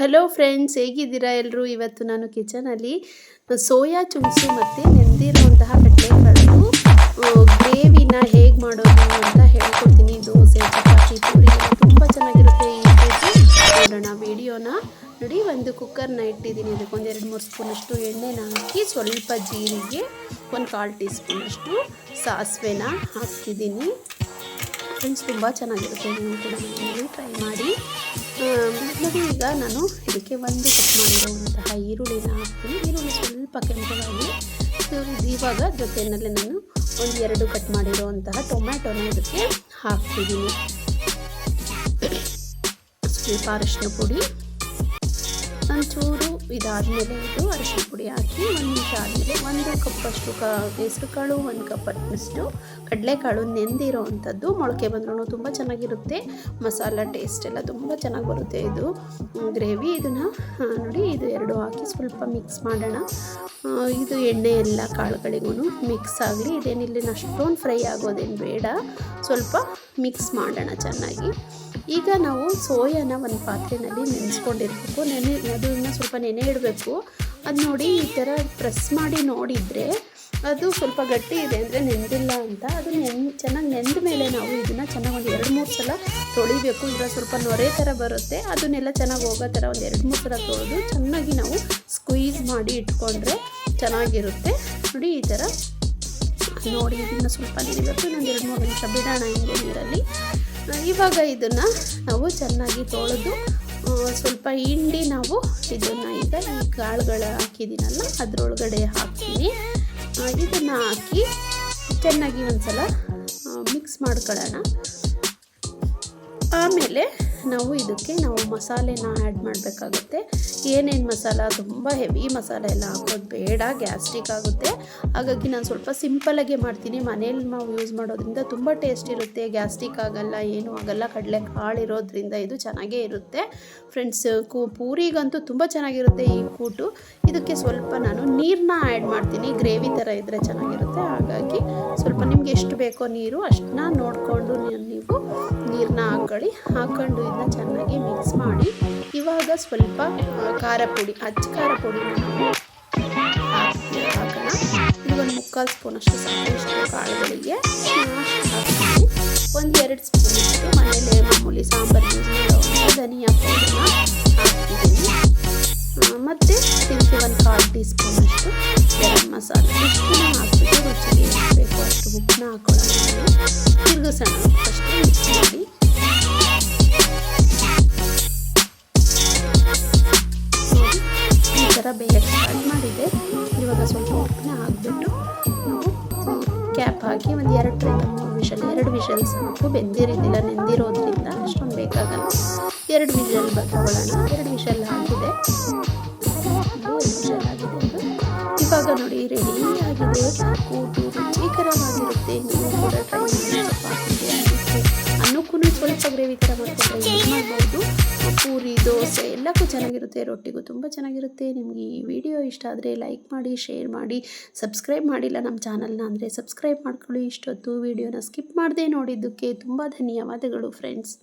Hello friends, ಹೇಗಿದ್ದೀರಾ ಎಲ್ಲರೂ? ಇವತ್ತು ನಾನು ಕಿಚನಲ್ಲಿ ಸೋಯಾ ಚುಂಕ್ಸು ಮತ್ತು ನೆಂದಿರುವಂತಹ ಕಡಲೆಕಾಳು ಗ್ರೇವಿನ ಹೇಗೆ ಮಾಡೋದು ಅಂತ ಹೇಳ್ಕೊಡ್ತೀನಿ. ದೋಸೆ, ಚಪಾತಿ, ಪೂರಿ ತುಂಬ ಚೆನ್ನಾಗಿರುತ್ತೆ. ಈ ನೋಡೋಣ ವಿಡಿಯೋನ ನೋಡಿ. ಒಂದು ಕುಕ್ಕರ್ನ ಇಟ್ಟಿದ್ದೀನಿ. ಅದಕ್ಕೆ ಒಂದು 2-3 ಸ್ಪೂನಷ್ಟು ಎಣ್ಣೆನ ಹಾಕಿ, ಸ್ವಲ್ಪ ಜೀರಿಗೆ, ಒಂದು 1/4 ಟೀ ಸ್ಪೂನಷ್ಟು ಸಾಸಿವೆನ ಹಾಕ್ತಿದ್ದೀನಿ. ಫ್ರೆಂಡ್ಸ್, ತುಂಬ ಚೆನ್ನಾಗಿರುತ್ತೆ. ನೀವು ಕೂಡ ಮನೆಯಲ್ಲಿ ಟ್ರೈ ಮಾಡಿ ನೋಡಿ. ಈಗ ನಾನು ಇದಕ್ಕೆ ಒಂದು ಕಟ್ ಮಾಡಿರುವಂತಹ ಈರುಳ್ಳಿನ ಹಾಕ್ತೀನಿ. ಈರುಳ್ಳಿ ಸ್ವಲ್ಪ ಕೆಂಪಗಾಗಿ ಇವಾಗ ಜೊತೆಯಲ್ಲೇ ನಾನು ಒಂದು 2 ಕಟ್ ಮಾಡಿರುವಂತಹ ಟೊಮ್ಯಾಟೊನ ಇದಕ್ಕೆ ಹಾಕ್ತಿದ್ದೀನಿ. ಸ್ವಲ್ಪ ಅರಿಶಿನ ಪುಡಿ, ಒಂಚೂರು ಇದಾದಮೇಲೆ ಇದು ಅರಿಶಿನ ಪುಡಿ ಹಾಕಿ 1 ನಿಮಿಷ ಆದಮೇಲೆ 1 ಕಪ್ಪಷ್ಟು ಹೆಸರು ಕಾಳು, 1 ಕಪ್ಪಷ್ಟು ಕಡಲೆಕಾಳು ನೆಂದಿರೋ ಅಂಥದ್ದು. ಮೊಳಕೆ ಬಂದ್ರೂ ತುಂಬ ಚೆನ್ನಾಗಿರುತ್ತೆ. ಮಸಾಲ ಟೇಸ್ಟ್ ಎಲ್ಲ ತುಂಬ ಚೆನ್ನಾಗಿ ಬರುತ್ತೆ ಇದು ಗ್ರೇವಿ. ಇದನ್ನು ನೋಡಿ, ಇದು 2 ಹಾಕಿ ಸ್ವಲ್ಪ ಮಿಕ್ಸ್ ಮಾಡೋಣ. ಇದು ಎಣ್ಣೆ ಎಲ್ಲ ಕಾಳುಗಳಿಗೂ ಮಿಕ್ಸ್ ಆಗಲಿ. ಇದೇನಿಲ್ಲ ಅಷ್ಟೊಂದು ಫ್ರೈ ಆಗೋದೇನು ಬೇಡ, ಸ್ವಲ್ಪ ಮಿಕ್ಸ್ ಮಾಡೋಣ ಚೆನ್ನಾಗಿ. ಈಗ ನಾವು ಸೋಯಾನ ಒಂದು ಪಾತ್ರೆಯಲ್ಲಿ ನೆನೆಸ್ಕೊಂಡಿರ್ಬೇಕು. ಅದನ್ನು ಸ್ವಲ್ಪ ನೆನೆ ಇಡಬೇಕು. ಅದು ನೋಡಿ, ಈ ಥರ ಪ್ರೆಸ್ ಮಾಡಿ ನೋಡಿದರೆ ಅದು ಸ್ವಲ್ಪ ಗಟ್ಟಿ ಇದೆ ಅಂದರೆ ನೆಂದಿಲ್ಲ ಅಂತ. ಅದು ಚೆನ್ನಾಗಿ ನೆಂದ ಮೇಲೆ ನಾವು ಇದನ್ನು ಚೆನ್ನಾಗಿ ಒಂದು 2-3 ಸಲ ತೊಳಿಬೇಕು. ಇದರ ಸ್ವಲ್ಪ ನೊರೆ ಥರ ಬರುತ್ತೆ, ಅದನ್ನೆಲ್ಲ ಚೆನ್ನಾಗಿ ಹೋಗೋ ಥರ ಒಂದು 2-3 ಸಲ ತೊಳೆದು ಚೆನ್ನಾಗಿ ನಾವು ಸ್ಕ್ವೀಸ್ ಮಾಡಿ ಇಟ್ಕೊಂಡ್ರೆ ಚೆನ್ನಾಗಿರುತ್ತೆ. ನೋಡಿ, ಈ ಥರ ನೋಡಿ ಇದನ್ನು ಸ್ವಲ್ಪ ನೆನೆಬೇಕು. ಇನ್ನೊಂದು 2-3 ನಿಮಿಷ ಬಿಡೋಣ ಹಿಂಗೆ ನೀರಲ್ಲಿ. ಇವಾಗ ಇದನ್ನು ನಾವು ಚೆನ್ನಾಗಿ ತೊಳೆದು ಸ್ವಲ್ಪ ಹಿಂಡಿ ನಾವು ಇದನ್ನು ಈಗ ಈ ಕಾಳುಗಳು ಹಾಕಿದ್ದೀನಲ್ಲ ಅದರೊಳಗಡೆ ಹಾಕ್ತೀನಿ. ಇದನ್ನು ಹಾಕಿ ಚೆನ್ನಾಗಿ ಒಂದ್ಸಲ ಮಿಕ್ಸ್ ಮಾಡ್ಕೊಳ್ಳೋಣ. ಆಮೇಲೆ ನಾವು ಇದಕ್ಕೆ ಮಸಾಲೆನ ಆ್ಯಡ್ ಮಾಡಬೇಕಾಗುತ್ತೆ. ಏನೇನು ಮಸಾಲ, ತುಂಬ ಹೆವಿ ಮಸಾಲೆ ಎಲ್ಲ ಹಾಕೋದು ಬೇಡ, ಗ್ಯಾಸ್ಟ್ರಿಕ್ ಆಗುತ್ತೆ. ಹಾಗಾಗಿ ನಾನು ಸ್ವಲ್ಪ ಸಿಂಪಲಾಗೆ ಮಾಡ್ತೀನಿ. ಮನೇಲಿ ನಾವು ಯೂಸ್ ಮಾಡೋದ್ರಿಂದ ತುಂಬ ಟೇಸ್ಟ್ ಇರುತ್ತೆ, ಗ್ಯಾಸ್ಟ್ರಿಕ್ ಆಗಲ್ಲ, ಏನೂ ಆಗಲ್ಲ. ಕಡಲೆಕಾಳು ಇರೋದ್ರಿಂದ ಇದು ಚೆನ್ನಾಗೇ ಇರುತ್ತೆ. ಫ್ರೆಂಡ್ಸ್, ಪೂರಿಗಂತೂ ತುಂಬ ಚೆನ್ನಾಗಿರುತ್ತೆ ಈ ಕೂಟು. ಇದಕ್ಕೆ ಸ್ವಲ್ಪ ನಾನು ನೀರನ್ನ ಆ್ಯಡ್ ಮಾಡ್ತೀನಿ. ಗ್ರೇವಿ ಥರ ಇದ್ದರೆ ಚೆನ್ನಾಗಿರುತ್ತೆ. ಹಾಗಾಗಿ ಸ್ವಲ್ಪ ನಿಮ್ಗೆ ಎಷ್ಟು ಬೇಕೋ ನೀರು ಅಷ್ಟನ್ನ ನೋಡಿಕೊಂಡು ನೀವು ನೀರನ್ನ ಹಾಕ್ಕೊಂಡು ಇದನ್ನ ಚೆನ್ನಾಗಿ ಮಿಕ್ಸ್ ಮಾಡಿ. ಇವಾಗ ಸ್ವಲ್ಪ ಖಾರ ಪುಡಿ, ಖಾರ ಪುಡಿನ ನಾವು ಹಾಕೋಣ. ಇದು ಒಂದು 3/4 ಸ್ಪೂನಷ್ಟು ಸಾಕಷ್ಟು ಕಾಳುಗಳಿಗೆ ಹಾಕ್ತೀನಿ. ಒಂದು 2 ಸ್ಪೂನಷ್ಟು ಮನೇಲಿ ಮಾಮೂಲಿ ಸಾಂಬಾರು ಯೂಸ್ ಮಾಡೋವಂಥ ಧನಿಯಾ ಪೌಡರ್ನ ಹಾಕ್ತಿದ್ದೀನಿ. ಮತ್ತು ಇದಕ್ಕೆ ಒಂದು 1/4 ಟೀ ಸ್ಪೂನಷ್ಟು ಗರಂ ಮಸಾಲೆ ಇಷ್ಟನ್ನ ಹಾಕ್ಬಿಟ್ಟು ರುಚಿಗೆ ಎಷ್ಟು ಬೇಕೋ ಅಷ್ಟು ಉಪ್ಪನ್ನ ಹಾಕೊಳ್ಳೋಣ. ತಿರುಗಿಸೋಣ, ಫಸ್ಟು ಮಿಕ್ಸ್ ಮಾಡಿ. ಈ ಥರ ಬೇಯಕ್ಕೆ ಸ್ಟಾರ್ಟ್ ಮಾಡಿದೆ. ಇವಾಗ ಸ್ವಲ್ಪ ಉಪ್ಪನ್ನ ಹಾಕಿಬಿಟ್ಟು ನಾವು ಕ್ಯಾಪ್ ಹಾಕಿ ಒಂದು 2-3 ವಿಷಲ್, 2 ವಿಷಲ್ ಸಾಕು. ಬೆಂದಿರೋದಿಲ್ಲ, ನೆಂದಿರೋದ್ರಿಂದ ಅಷ್ಟೊಂದು ಬೇಕಾಗಲ್ಲ. 2 ವಿಷಲ್ ತಗೊಳ್ಳೋಣ. 2 ವಿಷಲ್ ಆಗಿದೆ. 2 ವಿಷಲ್ ಆಗಿದೆ ಅದು. ಇವಾಗ ನೋಡಿ, ರೆಡಿ ಆಗಿದೆ. ಕೂಟು ರುಚಿಕರವಾಗಿರುತ್ತೆ. ನೀವು ಕೂಡ ಟ್ರೈ ಮಾಡಿ. ಚಪಾತಿಗೆ, ಅನ್ನಕ್ಕೂ ಸ್ವಲ್ಪ ಗ್ರೇವಿ ಥರ ಮಾಡ್ಕೊಂಡ್ರೆ ಯೂಸ್ ಮಾಡ್ಬೋದು. ಪೂರಿ, ದೋಸೆ ಎಲ್ಲಕ್ಕೂ ಚೆನ್ನಾಗಿರುತ್ತೆ. ರೊಟ್ಟಿಗೂ ತುಂಬ ಚೆನ್ನಾಗಿರುತ್ತೆ. ನಿಮಗೆ ಈ ವಿಡಿಯೋ ಇಷ್ಟ ಆದರೆ ಲೈಕ್ ಮಾಡಿ, ಶೇರ್ ಮಾಡಿ. ಸಬ್ಸ್ಕ್ರೈಬ್ ಮಾಡಿಲ್ಲ ನಮ್ಮ ಚಾನಲ್ನ ಅಂದರೆ ಸಬ್ಸ್ಕ್ರೈಬ್ ಮಾಡ್ಕೊಳ್ಳಿ. ಇಷ್ಟೊತ್ತು ವಿಡಿಯೋನ ಸ್ಕಿಪ್ ಮಾಡದೆ ನೋಡಿದ್ದಕ್ಕೆ ತುಂಬ ಧನ್ಯವಾದಗಳು ಫ್ರೆಂಡ್ಸ್.